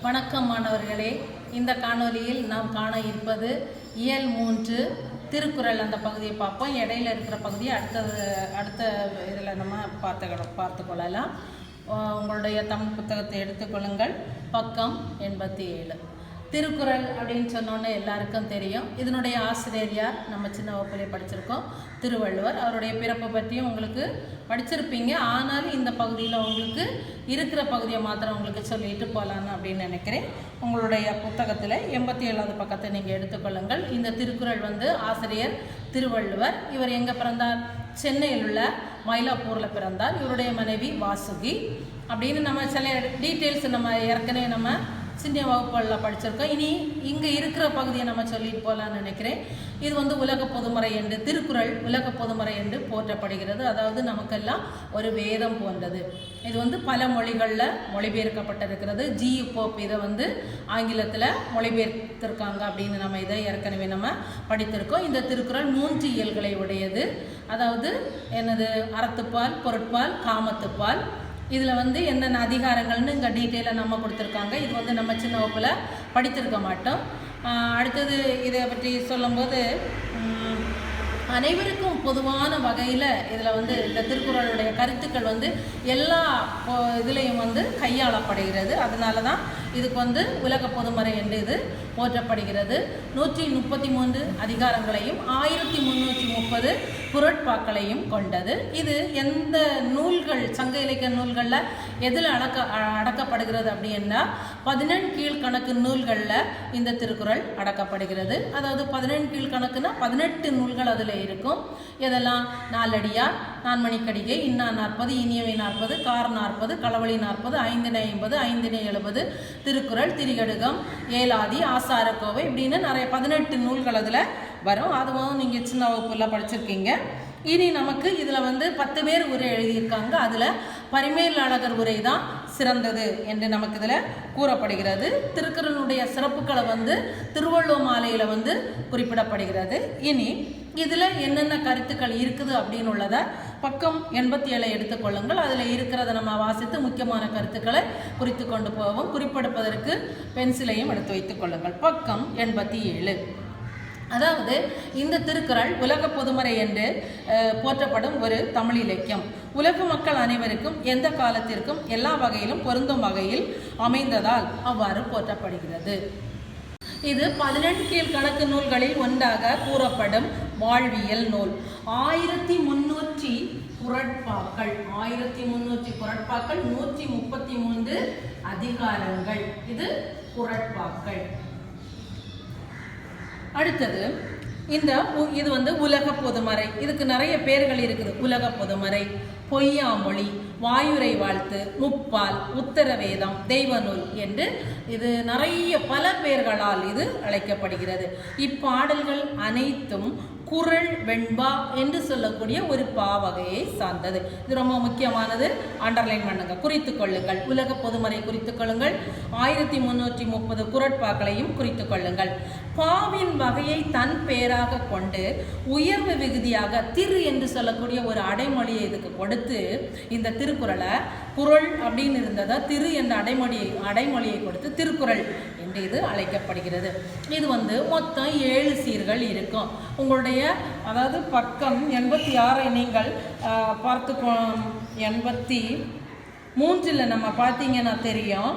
வணக்கம் மாணவர்களே, இந்த காணொலியில் நாம் காண இருப்பது இயல் 3 திருக்குறள். அந்த பகுதியை பார்ப்போம். இடையில இருக்கிற பகுதியை அடுத்த இதில் நம்ம பார்த்து கொள்ளலாம். உங்களுடைய தமிழ் புத்தகத்தை எடுத்துக்கொள்ளுங்கள். பக்கம் 87. திருக்குறள் அப்படின்னு சொன்னோன்னே எல்லாருக்கும் தெரியும். இதனுடைய ஆசிரியர் யார்? நம்ம சின்ன வகுப்பிலே படிச்சிருக்கோம், திருவள்ளுவர். அவருடைய பிறப்பை பற்றியும் உங்களுக்கு படிச்சிருப்பீங்க. ஆனாலும் இந்த பகுதியில் உங்களுக்கு இருக்கிற பகுதியை மாத்திரம் உங்களுக்கு சொல்லிட்டு போகலான்னு அப்படின்னு நினைக்கிறேன். உங்களுடைய புத்தகத்தில் 87வது பக்கத்தை நீங்கள் எடுத்துக்கொள்ளுங்கள். இந்த திருக்குறள் ஆசிரியர் திருவள்ளுவர். இவர் எங்கே பிறந்தார்? சென்னையில் உள்ள மயிலாப்பூரில் பிறந்தார். இவருடைய மனைவி வாசுகி. அப்படின்னு நம்ம சில டீட்டெயில்ஸ் நம்ம ஏற்கனவே நம்ம சின்ன வகுப்புகளில் படிச்சிருக்கோம். இனி இங்கே இருக்கிற பகுதியை நம்ம சொல்லிட்டு போகலான்னு நினைக்கிறேன். இது உலக பொதுமறை என்று, திருக்குறள் உலக பொதுமறை என்று போற்றப்படுகிறது. அதாவது நமக்கெல்லாம் ஒரு வேதம் போன்றது. இது பல மொழிகளில் மொழிபெயர்க்கப்பட்டிருக்கிறது. ஜி.யு. போப் இதை ஆங்கிலத்தில் மொழிபெயர்த்திருக்காங்க அப்படின்னு நம்ம இதை ஏற்கனவே நம்ம படித்திருக்கோம். இந்த திருக்குறள் 3 இயல்களை உடையது. அதாவது என்னது? அறத்துப்பால், பொருட்பால், காமத்துப்பால். இதில் என்னென்ன அதிகாரங்கள்னு இங்கே டீட்டெயிலாக நம்ம கொடுத்துருக்காங்க. இது நம்ம சின்ன வகுப்பில் படித்திருக்க மாட்டோம். அடுத்தது இதை பற்றி சொல்லும்போது அனைவருக்கும் பொதுவான வகையில் இதில் இந்த திருக்குறளுடைய கருத்துக்கள் எல்லா இதுலேயும் கையாளப்படுகிறது. அதனால தான் இதுக்கு உலக பொதுமறை என்று இது போற்றப்படுகிறது. 133 அதிகாரங்களையும் 1330 குறட்பாக்களையும் கொண்டது. இது எந்த நூல்கள், சங்க இலக்கிய நூல்களில் எதில் அடக்கப்படுகிறது அப்படின்னா 18 கீழ்கணக்கு நூல்களில் இந்த திருக்குறள் அடக்கப்படுகிறது. அதாவது 18 கீழ்கணக்குன்னா 18 நூல்கள் அதில் இருக்கும். இதெல்லாம் நாலடியார், நான்மணிக்கடிகை, இன்னா 40, இனியவை 40, கார் 40, களவழி 40, ஐந்திணை 50, ஐந்திணை 70, திருக்குறள், திரிகடுகம், ஏலாதி, ஆசாரக்கோவை இப்படின்னு நிறைய 18 நூல்கள் அதில் வரும். அதுவும் நீங்கள் சின்ன வகுப்புல படிச்சிருக்கீங்க. இனி நமக்கு இதில் 10 பேர் உரை எழுதியிருக்காங்க. அதில் பரிமேலழகர் உரை தான் சிறந்தது என்று நமக்கு இதில் கூறப்படுகிறது. திருக்குறளுடைய சிறப்புகளை திருவள்ளுவர் மாலையில் குறிப்பிடப்படுகிறது. இனி இதில் என்னென்ன கருத்துக்கள் இருக்குது அப்படின்னு உள்ளதை பக்கம் 87 எடுத்துக்கொள்ளுங்கள். அதில் இருக்கிறத நம்ம வாசித்து முக்கியமான கருத்துக்களை குறித்து கொண்டு போவோம். குறிப்பெடுப்பதற்கு பென்சிலையும் எடுத்து வைத்துக் கொள்ளுங்கள். பக்கம் 87. அதாவது இந்த திருக்குறள் உலக பொதுமறை என்று போற்றப்படும் ஒரு தமிழ் இலக்கியம். உலக மக்கள் அனைவருக்கும் எந்த காலத்திற்கும் எல்லா வகையிலும் பொருந்தும் வகையில் அமைந்ததால் அவ்வாறு போற்றப்படுகிறது. இது 18 கீழ்கணக்கு நூல்களில் ஒன்றாக கூறப்படும் வாழ்வியல் நூல். 1300 குறட்பாக்கள், 1300 குறட்பாக்கள், 133 அதிகாரங்கள். இது குறட்பாக்கள். அடுத்தது இது உலக பொதுமறை. இதுக்கு நிறைய பேர்கள் இருக்குது. உலக பொதுமறை, பொய்யாமொழி, வாயுரை வாழ்த்து, முப்பால், உத்தரவேதம், தெய்வ நூல் என்று இது நிறைய பல பெயர்களால் இது அழைக்கப்படுகிறது. இப்பாடல்கள் அனைத்தும் குறள் வெண்பா என்று சொல்லக்கூடிய ஒரு பாவகையை சார்ந்தது. இது ரொம்ப முக்கியமானது. அண்டர்லைன் பண்ணுங்க, குறித்து கொள்ளுங்கள். உலக பொதுமறை குறித்து கொள்ளுங்கள். 1330 குறட்பாக்களையும் குறித்து கொள்ளுங்கள். பாவின் வகையை தன் பெயராக கொண்டு உயர்வு விகுதியாக திரு என்று சொல்லக்கூடிய ஒரு அடைமொழியை இதுக்கு கொடுத்து இந்த திருக்குறளை குறள் அப்படின்னு இருந்ததா திரு என்ற அடைமொழியை கொடுத்து திருக்குறள் என்று இது அழைக்கப்படுகிறது. இது மொத்தம் 7 சீர்கள் இருக்கும். உங்களுடைய அதாவது பக்கம் 86 நீங்கள் பார்த்துக்கோ. 83 நம்ம பார்த்தீங்கன்னா தெரியும்.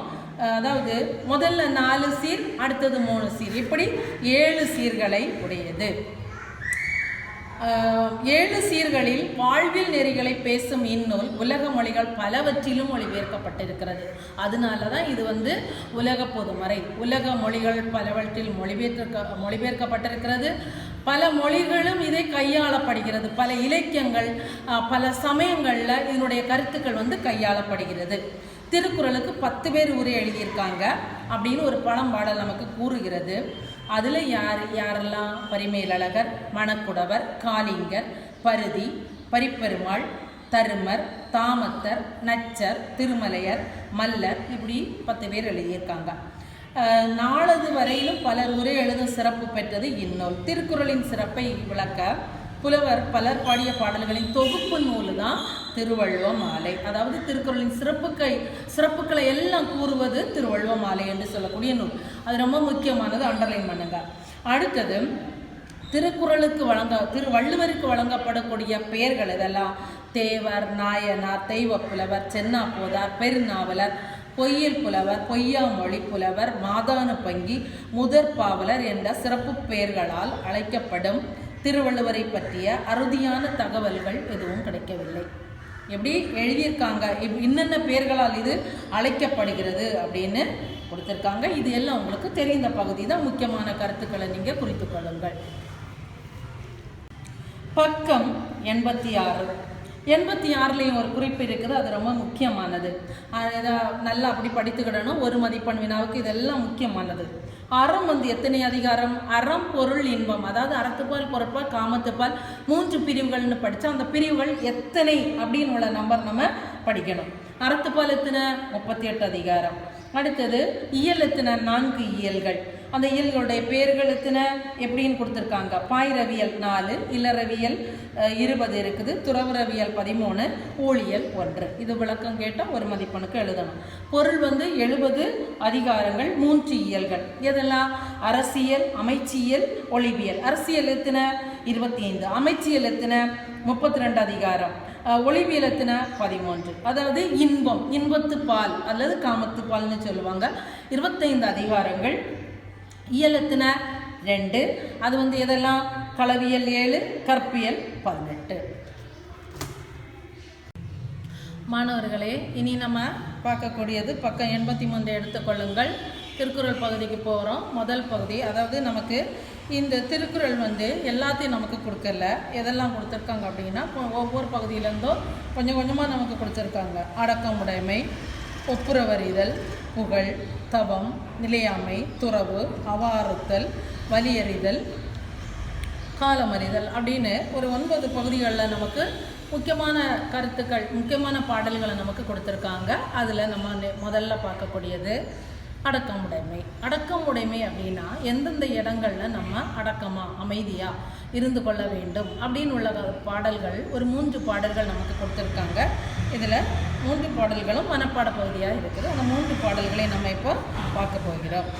அதாவது முதல்ல 4 சீர், அடுத்தது 3 சீர், இப்படி 7 சீர்களை உடையது. 7 சீர்களில் வாழ்வில் நெறிகளை பேசும் இந்நூல் உலக மொழிகள் பலவற்றிலும் மொழிபெயர்க்கப்பட்டிருக்கிறது. அதனால தான் இது உலக பொதுமறை. உலக மொழிகள் பலவற்றில் மொழிபெயர்க்கப்பட்டிருக்கிறது. பல மொழிகளும் இதை கையாளப்படுகிறது. பல இலக்கியங்கள், பல சமயங்களில் இதனுடைய கருத்துக்கள் கையாளப்படுகிறது. திருக்குறளுக்கு 10 பேர் உரை எழுதியிருக்காங்க அப்படின்னு ஒரு பழம்பாடல் நமக்கு கூறுகிறது. அதில் யாரெல்லாம்? பரிமேலழகர், மணக்குடவர், காளிங்கர், பருதி, பரிப்பெருமாள், தருமர், தாமத்தர், நச்சர், திருமலையர், மல்லர், இப்படி 10 பேர் எழுதியிருக்காங்க. நாளது வரையிலும் பலர் உரை எழுதும் சிறப்பு பெற்றது இந்நூல். திருக்குறளின் சிறப்பை விளக்க புலவர் பலர் பாடிய பாடல்களின் தொகுப்பு நூல் தான் திருவள்ளுவ மாலை. அதாவது திருக்குறளின் சிறப்புக்களை எல்லாம் கூறுவது திருவள்ளுவ மாலை என்று சொல்லக்கூடிய நூல். அது ரொம்ப முக்கியமானது, அண்டர்லைன் பண்ணுங்க. அடுத்தது திருவள்ளுவருக்கு வழங்கப்படக்கூடிய பெயர்கள் இதெல்லாம்: தேவர், நாயனார், தெய்வப்புலவர், சென்னா போதார், பெருநாவலர், பொய்யல் புலவர், பொய்யாமொழி புலவர், மாதானு பங்கி, முதற்பாவலர் என்ற சிறப்பு பெயர்களால் அழைக்கப்படும் திருவள்ளுவரை பற்றிய அறுதியான தகவல்கள் எதுவும் கிடைக்கவில்லை. எப்படி எழுதியிருக்காங்க, இன்னென்ன பெயர்களால் இது அழைக்கப்படுகிறது அப்படின்னு கொடுத்துருக்காங்க. இது எல்லாம் உங்களுக்கு தெரிந்த பகுதி தான். முக்கியமான கருத்துக்களை நீங்கள் குறித்து கொள்ளுங்கள். பக்கம் 86. 86லையும் ஒரு குறிப்பு இருக்குது, அது ரொம்ப முக்கியமானது. அதை நல்லா அப்படி படித்துக்கிடணும். ஒரு மதிப்பெண் வினாவுக்கு இதெல்லாம் முக்கியமானது. அறம் எத்தனை அதிகாரம்? அறம், பொருள், இன்பம். அதாவது அறத்துப்பால், பொருட்பால், காமத்துப்பால் 3 பிரிவுகள்னு படித்தா அந்த பிரிவுகள் எத்தனை அப்படின்னு உள்ள நம்பர் நம்ம படிக்கணும். அறத்துப்பால் எத்தனை? 38 அதிகாரம். அடுத்தது இயல் எத்தனை? 4 இயல்கள். அந்த இயல்களுடைய பெயர்கள் எத்தனை எப்படின்னு கொடுத்துருக்காங்க. பாய்ரவியல் 4, இல்லறவியல் 20 இருக்குது, துறவரவியல் 13, ஊழியல் 1. இது விளக்கம் கேட்டால் ஒரு மதிப்பெண்ணுக்கு எழுதணும். பொருள் 70 அதிகாரங்கள், 3 இயல்கள். இதெல்லாம் அரசியல், அமைச்சியல், ஒளிவியல். அரசியல் எத்தனை? 25. அமைச்சியல் எத்தனை? 32 அதிகாரம். ஒளிவியல் எத்தனை? 13. அதாவது இன்பத்து பால் அல்லது காமத்து பால்னு சொல்லுவாங்க. 25 அதிகாரங்கள். இயல் எத்தனை? 2. அது எதெல்லாம்? களவியல் 7, கற்பியல் 18. மாணவர்களே, இனி நம்ம பார்க்கக்கூடியது பக்கம் 83 எடுத்துக்கொள்ளுங்கள். திருக்குறள் பகுதிக்கு போகிறோம். முதல் பகுதி, அதாவது நமக்கு இந்த திருக்குறள் எல்லாத்தையும் நமக்கு கொடுக்கல. எதெல்லாம் கொடுத்துருக்காங்க அப்படின்னா, ஒவ்வொரு பகுதியிலேருந்தோ கொஞ்சம் கொஞ்சமாக நமக்கு கொடுத்துருக்காங்க. அடக்கமுடைமை, ஒப்புரவறிதல், புகழ், தவம், நிலையாமை, துறவு, அவாறுத்தல், வலியறிதல், காலமறிதல் அப்படின்னு ஒரு 9 பகுதிகளில் நமக்கு முக்கியமான கருத்துக்கள், முக்கியமான பாடல்களை நமக்கு கொடுத்துருக்காங்க. அதில் நம்ம முதல்ல பார்க்கக்கூடியது அடக்கமுடைமை. அடக்கமுடைமை அப்படின்னா எந்தெந்த இடங்களில் நம்ம அடக்கமாக அமைதியாக இருந்து கொள்ள வேண்டும் அப்படின்னு உள்ள பாடல்கள் ஒரு 3 பாடல்கள் நமக்கு கொடுத்துருக்காங்க. இதில் 3 பாடல்களும் மனப்பாட பகுதியாக இருக்குது. அந்த 3 பாடல்களை நம்ம இப்போ பார்க்க போகிறோம்.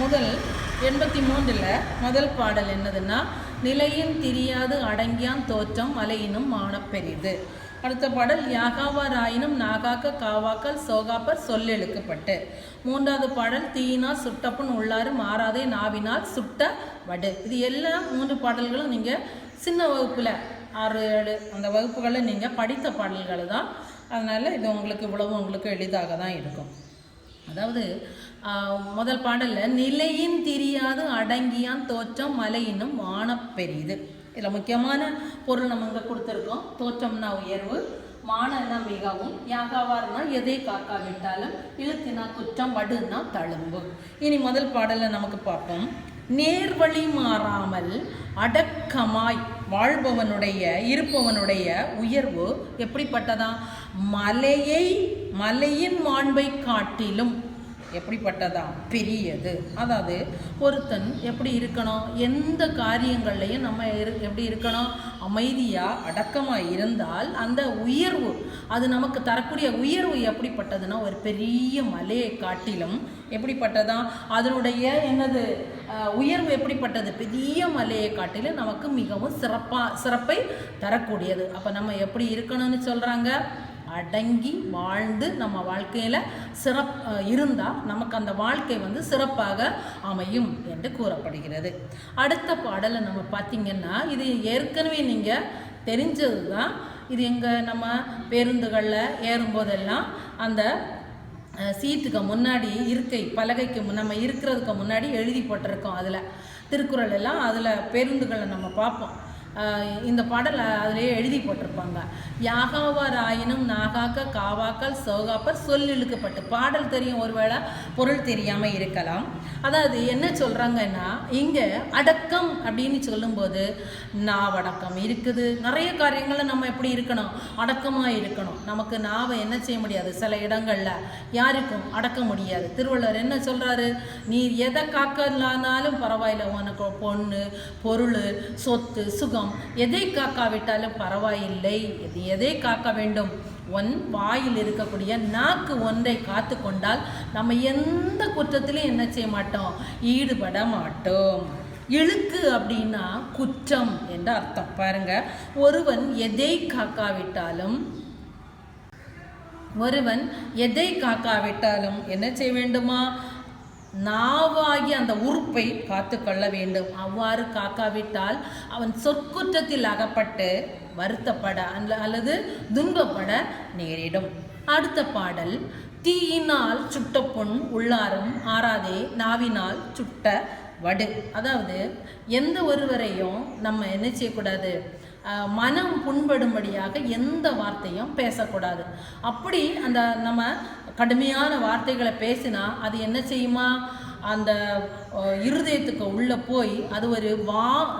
முதல் 83ல் முதல் பாடல் என்னதுன்னா, நிலையின் திரியாது அடங்கியான் தோற்றம் மலையினும் மானப்பெரிது. அடுத்த பாடல், யாகாவாராயினும் நாகாக்க காவாக்கல் சோகாப்பர் சொல்லெழுக்கப்பட்டு. 3வது பாடல், தீயினால் சுட்டப்புண் உள்ளாறு மாறாதே நாவினால் சுட்ட வடு. இது எல்லாம் 3 பாடல்களும் நீங்கள் சின்ன வகுப்பில் 6, 7 அந்த வகுப்புகளில் நீங்கள் படித்த பாடல்கள் தான். அதனால் இது உங்களுக்கு எளிதாக தான் இருக்கும். அதாவது முதல் பாடலில் நிலையின் திரியாது அடங்கியான் தோற்றம் மலையினும் மானப்பெரிது. இதில் முக்கியமான பொருள் நம்ம இங்கே கொடுத்துருக்கோம். தோற்றம்னா உயர்வு, மானன்னா மிகவும், யாகாவார்னா எதை காக்காவிட்டாலும், இழுத்தினா குற்றம், வடுன்னா தழும்பு. இனி முதல் பாடலை நமக்கு பார்ப்போம். நேர்வழி மாறாமல் அடக்கமாய் இருப்பவனுடைய உயர்வு எப்படிப்பட்டதா? மலையின் மாண்பை காட்டிலும் எப்படிப்பட்டதா? பெரியது. அதாவது ஒருத்தன் எப்படி இருக்கணும்? எந்த காரியங்கள்லையும் நம்ம எப்படி இருக்கணும்? அமைதியாக அடக்கமாக இருந்தால் அந்த உயர்வு, அது நமக்கு தரக்கூடிய உயர்வு எப்படிப்பட்டதுன்னா ஒரு பெரிய மலையை காட்டிலும் எப்படிப்பட்டதா? அதனுடைய உயர்வு எப்படிப்பட்டது? பெரிய மலையை காட்டிலும் நமக்கு மிகவும் சிறப்பை தரக்கூடியது. அப்போ நம்ம எப்படி இருக்கணும்னு சொல்கிறாங்க? அடங்கி வாழ்ந்து நம்ம வாழ்க்கையில் இருந்தால் நமக்கு அந்த வாழ்க்கை சிறப்பாக அமையும் என்று கூறப்படுகிறது. அடுத்த பாடலை நம்ம பார்த்திங்கன்னா, இது ஏற்கனவே நீங்கள் தெரிஞ்சது தான். இது நம்ம பேருந்துகளில் ஏறும்போதெல்லாம் அந்த சீட்டுக்கு முன்னாடி பலகைக்கு நம்ம இருக்கிறதுக்கு முன்னாடி எழுதி போட்டிருக்கோம். அதில் திருக்குறள் எல்லாம் அதில் பேருந்துகளை நம்ம பார்ப்போம். இந்த பாடல் அதிலேயே எழுதி போட்டிருப்பாங்க. யாகாவார் ஆயினும் நாகாக்க காவாக்கல் சோகாப்பர் சொல் இழுக்கப்பட்டு. பாடல் தெரியும், ஒருவேளை பொருள் தெரியாமல் இருக்கலாம். அதாவது என்ன சொல்கிறாங்கன்னா, இங்கே அடக்கம் அப்படின்னு சொல்லும்போது நாவடக்கம் இருக்குது. நிறைய காரியங்களில் நம்ம எப்படி இருக்கணும்? அடக்கமாக இருக்கணும். நமக்கு நாவை என்ன செய்ய முடியாது, சில இடங்களில் யாருக்கும் அடக்க முடியாது. திருவள்ளுவர் என்ன சொல்கிறாரு? நீ எதை காக்கலானாலும் பரவாயில்ல, உனக்கு பொண்ணு, பொருள், சொத்து, சுகம் வசனம், எதை காக்காவிட்டாலும் பரவாயில்லை, எதை காக்க வேண்டும்? வாயில் இருக்கக்கூடிய நாக்கு ஒன்றை காத்து கொண்டால் நம்ம எந்த குற்றத்திலையும் என்ன செய்ய மாட்டோம்? ஈடுபட மாட்டோம். இழுக்கு அப்படின்னா குற்றம் என்ற அர்த்தம். பாருங்க, ஒருவன் எதை காக்காவிட்டாலும் என்ன செய்ய வேண்டுமா? நாவாகி அந்த உறுப்பை காத்து கொள்ள வேண்டும். அவ்வாறு காக்காவிட்டால் அவன் சொற்குற்றத்தில் அகப்பட்டு வருத்தப்பட அல்லது துன்பப்பட நேரிடும். அடுத்த பாடல், தீயினால் சுட்ட புண் உள்ளாரும் ஆறாதே, நாவினால் சுட்ட வடு. அதாவது எந்த ஒருவரையும் நம்ம என்ன செய்யக்கூடாது? மனம் புண்படும்படியாக எந்த வார்த்தையும் பேசக்கூடாது. அப்படி அந்த நம்ம கடுமையான வார்த்தைகளை பேசினா அது என்ன செய்யுமா? அந்த இருதயத்துக்கு உள்ளே போய் அது ஒரு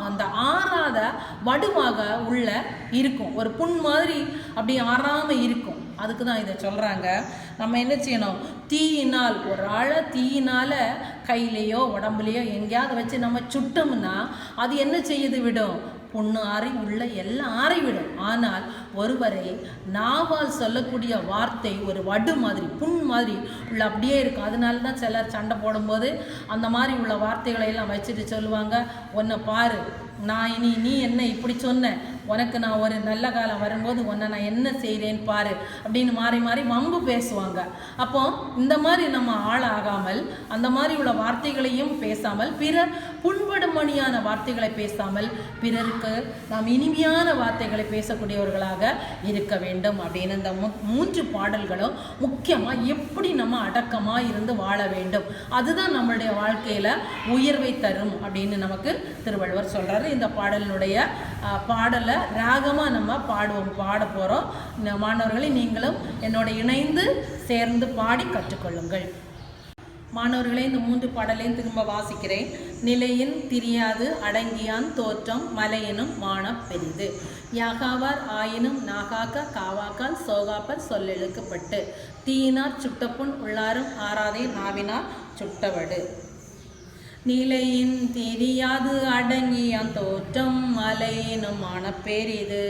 அந்த ஆறாத வடுவாக உள்ள இருக்கும், ஒரு புண் மாதிரி அப்படி ஆறாமல் இருக்கும். அதுக்கு தான் இதை சொல்கிறாங்க. நம்ம என்ன செய்யணும்? தீயினால், ஒரு ஆளை தீயினால் கையிலையோ உடம்புலையோ எங்கேயாவது வச்சு நம்ம சுட்டோம்னா அது என்ன செய்யுது? விடும், புண்ணு ஆறி உள்ள எல்லாம் ஆறிவிடும். ஆனால் ஒருவரை நாவால் சொல்லக்கூடிய வார்த்தை ஒரு வடு மாதிரி, புண் மாதிரி உள்ள அப்படியே இருக்கும். அதனால தான் சிலர் சண்டை போடும்போது அந்த மாதிரி உள்ள வார்த்தைகளை எல்லாம் வச்சுட்டு சொல்லுவாங்க, உன்னை பாரு, நான் நீ என்ன இப்படி சொன்ன, உனக்கு நான் ஒரு நல்ல காலம் வரும்போது உன்னை நான் என்ன செய்கிறேன்னு பாரு அப்படின்னு மாறி மாறி வம்பு பேசுவாங்க. அப்போ இந்த மாதிரி நம்ம ஆளாகாமல் அந்த மாதிரி உள்ள வார்த்தைகளையும் பேசாமல், பிறர் புண்படுமணியான வார்த்தைகளை பேசாமல், பிறருக்கு நாம் இனிமையான வார்த்தைகளை பேசக்கூடியவர்களாக இருக்க வேண்டும் அப்படின்னு இந்த 3 பாடல்களும் முக்கியமாக எப்படி நம்ம அடக்கமாக இருந்து வாழ வேண்டும், அதுதான் நம்மளுடைய வாழ்க்கையில் உயர்வை தரும் அப்படின்னு நமக்கு திருவள்ளுவர் சொல்கிறாரு. இந்த பாடலினுடைய பாடலை ராகமாக நம்ம பாட போகிறோம். மாணவர்களை நீங்களும் என்னோட இணைந்து சேர்ந்து பாடி கற்றுக்கொள்ளுங்கள். மாணவர்களே, இந்த 3 பாடலையும் திரும்ப வாசிக்கிறேன். நிலையின் திரியாது அடங்கியான் தோற்றம் மலையினும் மான பெரிது, யாகாவார் ஆயினும் நாகாக்க காவாக்கால் சோகாப்பர் சொல்லெழுக்கப்பட்டு, தீயினார் சுட்டப்புண் உள்ளாரும் ஆறாதே, நாவினார் சுட்டவடு. நிலையின் தெரியாது அடங்கியான் தோற்றம் மலையினும் மனப்பெரிது,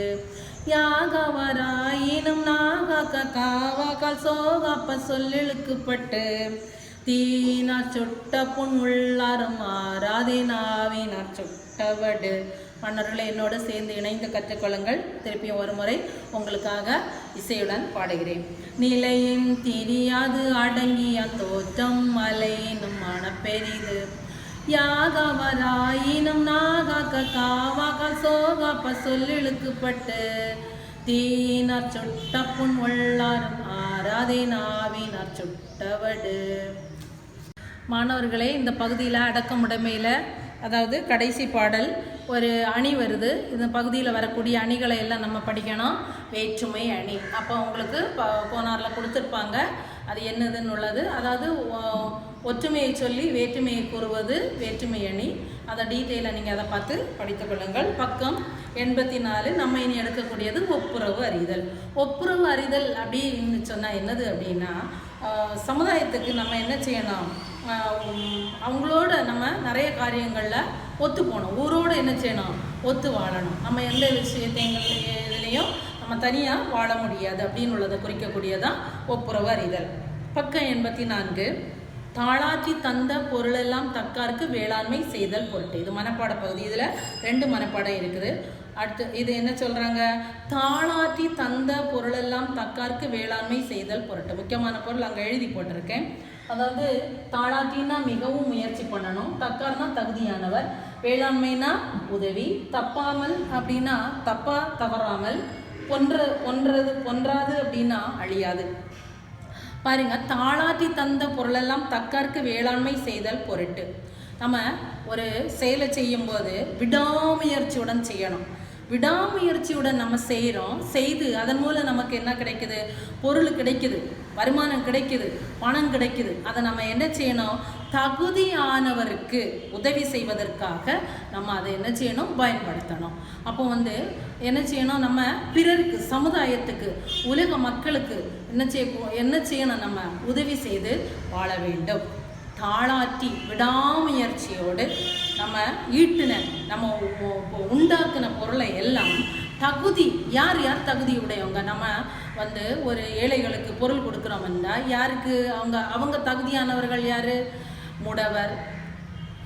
யாகவராயினும் நாகாக்க காவாக்கால் சோகாப்ப சொல்லெழுக்கப்பட்டு, தீயினார் சுட்ட புண் உள்ளாரும் ஆறாதே, நாவினார் சுட்டவடு. மன்னர்களை என்னோடு சேர்ந்து இணைந்து கற்றுக்கொள்ளுங்கள். திருப்பியும் ஒரு முறை உங்களுக்காக இசையுடன் பாடுகிறேன். நிலையின் தெரியாது அடங்கியான் தோற்றம் மலையினும் மனப்பெரிது, யாகவராயினும் நாகாக்க காவாக்கால் சோகாப்ப சொல்லெழுக்கப்பட்டு, தீயினார் சுட்ட புண் உள்ளாரும் ஆறாதே, நாவினார் சுட்டவடு. மாணவர்களே, இந்த பகுதியில் அடக்கமுடைமையில், அதாவது கடைசி பாடல், ஒரு அணி வருது. இந்த பகுதியில் வரக்கூடிய அணிகளை எல்லாம் நம்ம படிக்கணும். வேற்றுமை அணி. அப்போ உங்களுக்கு கோனாரில் கொடுத்துருப்பாங்க அது என்னதுன்னு உள்ளது. அதாவது ஒற்றுமையை சொல்லி வேற்றுமையை கூறுவது வேற்றுமை அணி. அதை டீட்டெயிலாக நீங்கள் அதை பார்த்து படித்துக் கொள்ளுங்கள். பக்கம் 84. நம்ம இனி எடுக்கக்கூடியது ஒப்புரவு அறிதல். ஒப்புரவு அறிதல் அப்படின்னு சொன்னால் என்னது அப்படின்னா, சமுதாயத்துக்கு நம்ம என்ன செய்யணும்? அவங்களோட நம்ம நிறைய காரியங்களில் ஒத்து போகணும். ஊரோடு என்ன செய்யணும்? ஒத்து வாழணும். நம்ம எந்த இதுலேயும் நம்ம தனியாக வாழ முடியாது அப்படின்னு உள்ளதை குறிக்கக்கூடியதான் ஒப்புரவு அறிதல். பக்கம் 84. தாளாற்றி தந்த பொருளெல்லாம் தக்காருக்கு வேளாண்மை செய்தல் பொருட்டு. இது மனப்பாட பகுதி. இதில் 2 மனப்பாடம் இருக்குது. அடுத்து இது என்ன சொல்கிறாங்க? தாளாற்றி தந்த பொருளெல்லாம் தக்காருக்கு வேளாண்மை செய்தல் பொருட்டு. முக்கியமான பொருள் அங்கே எழுதி போட்டிருக்கேன். அதாவது தாளாற்றின்னா மிகவும் முயற்சி பண்ணணும், தக்கார்னா தகுதியானவர், வேளாண்மைனா உதவி, தப்பாமல் அப்படின்னா தவறாமல், பொன்றாது அப்படின்னா அழியாது. பாருங்க, தாளாற்றி தந்த பொருளெல்லாம் தக்காருக்கு வேளாண்மை செய்தல் பொருட்டு. நம்ம ஒரு செயலை செய்யும்போது விடாமுயற்சியுடன் செய்யணும். விடாமுயற்சியுடன் நம்ம செய்து அதன் மூலம் நமக்கு என்ன கிடைக்குது? பொருள் கிடைக்குது, வருமானம் கிடைக்குது, பணம் கிடைக்குது. அதை நம்ம என்ன செய்யணும்? தகுதியானவருக்கு உதவி செய்வதற்காக நம்ம அதை என்ன செய்யணும்? பயன்படுத்தணும். அப்போ என்ன செய்யணும்? நம்ம பிறருக்கு, சமுதாயத்துக்கு, உலக மக்களுக்கு என்ன செய்யணும்? நம்ம உதவி செய்து வாழ வேண்டும். தாளாட்டி விடாமுயற்சியோடு நம்ம ஈட்டின நம்ம உண்டாக்குன பொருளை எல்லாம் தகுதி யார் யார் தகுதி உடையவங்க, நம்ம வந்து ஒரு ஏழைகளுக்கு பொருள் கொடுக்குறோம்னா யாருக்கு அவங்க தகுதியானவர்கள் யார்? முடவர்,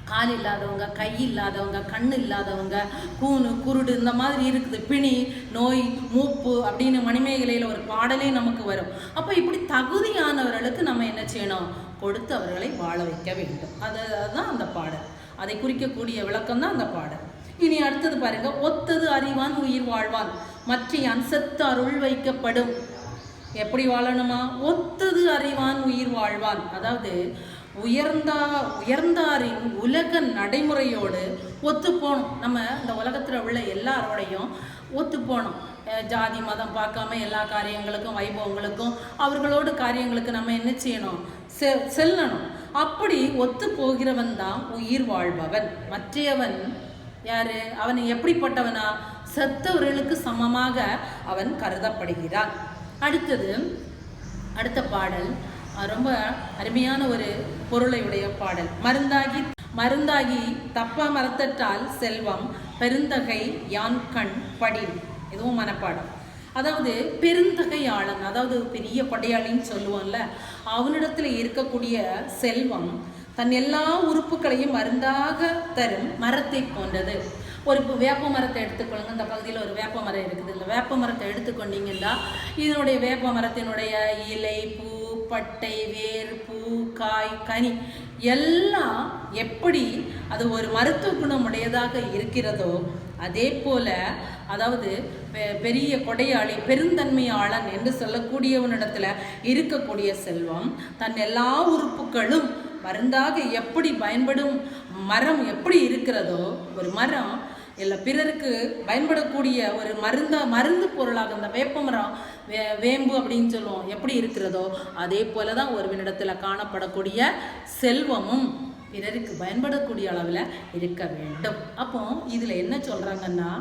கால் இல்லாதவங்க, கை இல்லாதவங்க, கண் இல்லாதவங்க, கூணு குருடு இந்த மாதிரி இருக்குது, பிணி நோய் மூப்பு அப்படின்னு மணிமேகலையில் ஒரு பாடலே நமக்கு வரும். அப்போ இப்படி தகுதியானவர்களுக்கு நம்ம என்ன செய்யணும்? கொடுத்து அவர்களை வாழ வைக்க வேண்டும். அதுதான் அந்த பாடல், அதை குறிக்கக்கூடிய விளக்கம் தான் அந்த பாடல். இனி அடுத்தது பாருங்க, ஒத்தது அறிவான் உயிர் வாழ்வான் மற்றையான் செத்து அருள் வைக்கப்படும். எப்படி வாழணுமா? ஒத்தது அறிவான் உயிர் வாழ்வான், அதாவது உயர்ந்தாரின் உலக நடைமுறையோடு ஒத்து போகணும். நம்ம இந்த உலகத்தில் உள்ள எல்லாரோடையும் ஒத்து போகணும். ஜாதி மதம் பார்க்காம எல்லா காரியங்களுக்கும் வைபவங்களுக்கும் அவர்களோட காரியங்களுக்கு நம்ம என்ன செய்யணும்? செல்லணும். அப்படி ஒத்து போகிறவன் தான் உயிர் வாழ்பவன். மற்றையவன் யாரு? அவன் எப்படிப்பட்டவனா? செத்தவர்களுக்கு சமமாக அவன் கருதப்படுகிறான். அடுத்த பாடல் ரொம்ப அருமையான ஒரு பொருளை உடைய பாடல். மருந்தாகி தப்பா மரத்தற்றால் செல்வம் பெருந்தகை யான் கண் படி. இதுவும் மனப்பாடம். அதாவது பெருந்தகையாளன், அதாவது பெரிய படையாளின்னு சொல்லுவோம்ல, அவனிடத்துல இருக்கக்கூடிய செல்வம் தன் எல்லா உறுப்புகளையும் மருந்தாக தரும் மரத்தை போன்றது. ஒரு வேப்ப மரத்தை எடுத்துக்கொள்ளுங்க. இந்த பகுதியில் ஒரு வேப்ப மரம் இருக்குது. இந்த வேப்ப மரத்தை எடுத்துக்கொண்டீங்கன்னா இதனுடைய வேப்ப மரத்தினுடைய இலை, பூ, பட்டை, வேர், பூ, காய், கனி எல்லாம் எப்படி அது ஒரு மருத்துவ குணம் உடையதாக இருக்கிறதோ அதே போல, அதாவது பெரிய கொடையாளி பெருந்தன்மையாளன் என்று சொல்லக்கூடியவனிடத்துல இருக்கக்கூடிய செல்வம் தன் எல்லா உறுப்புகளும் மருந்தாக எப்படி பயன்படும் மரம் எப்படி இருக்கிறதோ, ஒரு மரம் இல்லை பிறருக்கு பயன்படக்கூடிய ஒரு மருந்து பொருளாக இந்த வேப்பமரம் வேம்பு அப்படின்னு சொல்லுவோம் எப்படி இருக்கிறதோ அதே போல தான் ஒருவனிடத்தில் காணப்படக்கூடிய செல்வமும் பிறருக்கு பயன்படக்கூடிய அளவில் இருக்க வேண்டும். அப்போ இதில் என்ன சொல்கிறாங்கன்னா,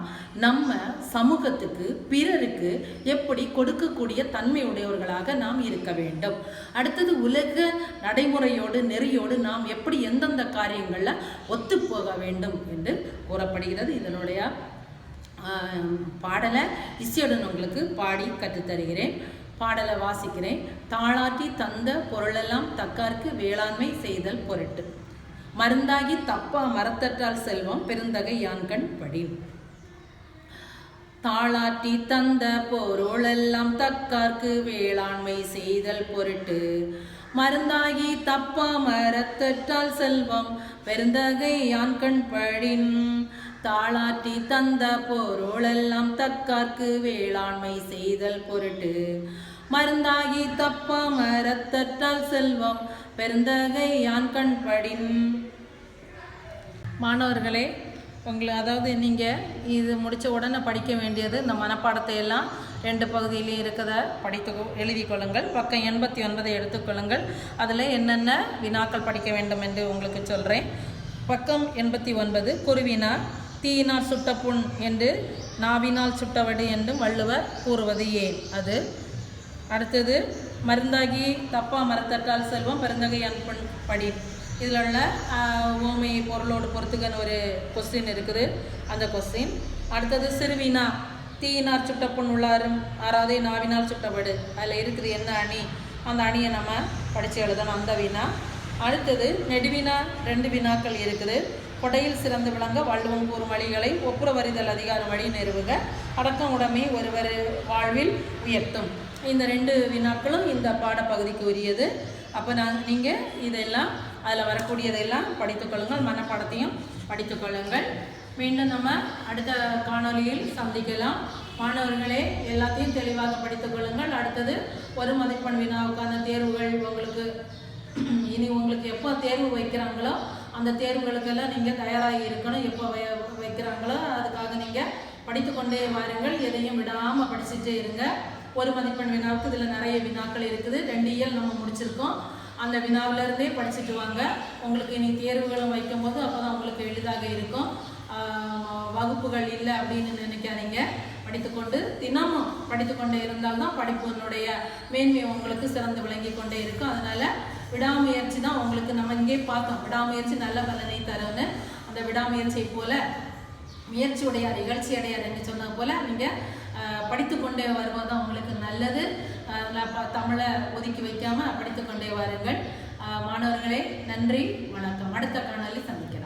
நம்ம சமூகத்துக்கு பிறருக்கு எப்படி கொடுக்கக்கூடிய தன்மையுடையவர்களாக நாம் இருக்க வேண்டும். அடுத்தது உலக நடைமுறையோடு நெறியோடு நாம் எப்படி எந்தெந்த காரியங்களில் ஒத்துப்போக வேண்டும் என்று கூறப்படுகிறது. இதனுடைய பாடலை இசையுடன் உங்களுக்கு பாடி கற்றுத்தருகிறேன். பாடலை வாசிக்கிறேன். தாளாட்டி தந்த பொருளெல்லாம் தக்கார்க்கு வேளாண்மை செய்தல் பொருட்டு மருந்தாகி தப்பா மரத்தற்றால் செல்வம் பெருந்தகை யான்கண் படி. தாளாட்டி தந்த பொருளெல்லாம் தக்கார்க்கு வேளாண்மை செய்தல் பொருட்டு மருந்தாகி தப்பா மரத்தற்றால் செல்வம் பெருந்தகை யான்கண் படின். தாளாட்டி தந்த பொருளெல்லாம் தக்கார்க்கு வேளாண்மை செய்தல் பொருட்டு மருந்தாகி தப்பா மரத்தற்றால் செல்வம் பெருந்தகை யான்கண் படின். மாணவர்களே, அதாவது நீங்கள் இது முடித்த உடனே படிக்க வேண்டியது இந்த மனப்பாடத்தை எல்லாம் 2 பகுதியிலையும் இருக்கிறத எழுதி கொள்ளுங்கள். பக்கம் 89 எடுத்துக்கொள்ளுங்கள். அதில் என்னென்ன வினாக்கள் படிக்க வேண்டும் என்று உங்களுக்கு சொல்கிறேன். பக்கம் 89 குருவினா தீயினால் சுட்ட புண் என்று நாவினால் சுட்டவடு என்றும் வள்ளுவர் கூறுவது ஏன்? அது. அடுத்தது மருந்தாகி தப்பா மரத்தற்றால் செல்வம் பெருந்தகை யான்கண் படி. இதில் உள்ள ஓமை பொருளோடு பொறுத்துக்கன்னு ஒரு கொஸ்டின் இருக்குது, அந்த கொஸ்டின். அடுத்தது சிறுவினா தீயினார் சுட்ட புண் உள்ளாரும் ஆறாவது நாவினால் சுட்டவடு, அதில் இருக்குது என்ன அணி, அந்த அணியை நம்ம படித்து எழுதணும், அந்த வினா. அடுத்தது நெடுவினா 2 வினாக்கள் இருக்குது. கொடையில் சிறந்து விளங்க வள்ளுவம் கூறும் வழிகளை ஒப்புரவறிதல் அதிகாரம் வழி நிறுவுக அடக்கம் உடைமை ஒருவர் வாழ்வில் உயர்த்தும். இந்த 2 வினாக்களும் இந்த பாடப்பகுதிக்கு உரியது. அப்போ நீங்கள் இதெல்லாம் அதில் வரக்கூடியதெல்லாம் படித்துக்கொள்ளுங்கள், மனப்பாடத்தையும் படித்துக்கொள்ளுங்கள். மீண்டும் நம்ம அடுத்த காணொலியில் சந்திக்கலாம். மாணவர்களே, எல்லாத்தையும் தெளிவாக படித்துக்கொள்ளுங்கள். அடுத்தது ஒரு மதிப்பெண் வினாவுக்கான தேர்வுகள் உங்களுக்கு எப்போ தேர்வு வைக்கிறாங்களோ அந்த தேர்வுகளுக்கெல்லாம் நீங்கள் தயாராகி இருக்கணும். எப்போ வைக்கிறாங்களோ அதுக்காக நீங்கள் படித்து கொண்டே வாருங்கள். எதையும் விடாமல் படிச்சுட்டே இருங்க. ஒரு மதிப்பெண் வினாவுக்கு இதில் நிறைய வினாக்கள் இருக்குது. 2 இயல் நம்ம முடிச்சிருக்கோம். அந்த வினாவிலேருந்தே படிச்சுட்டு வாங்க. உங்களுக்கு இனி தேர்வுகளும் வைக்கும்போது அப்போ தான் உங்களுக்கு எளிதாக இருக்கும். வகுப்புகள் இல்லை அப்படின்னு நினைக்காதீங்க. படித்துக்கொண்டு தினமும் படித்துக்கொண்டே இருந்தால்தான் படிப்பினுடைய மேன்மை உங்களுக்கு சிறந்து விளங்கி கொண்டே இருக்கும். அதனால் விடாமுயற்சி தான் உங்களுக்கு நம்ம இங்கே பார்த்தோம், விடாமுயற்சி நல்ல பலனை தரும்னு. அந்த விடாமுயற்சியை போல முயற்சி உடையார் இகழ்ச்சி அடையார் என்று சொன்னது போல நீங்கள் படித்து கொண்டே வருவது உங்களுக்கு நல்லது. தமிழை ஒதுக்கி வைக்காமல் படித்து கொண்டே வாருங்கள் மாணவர்களே. நன்றி, வணக்கம். அடுத்த காணொலி சந்திக்கிறேன்.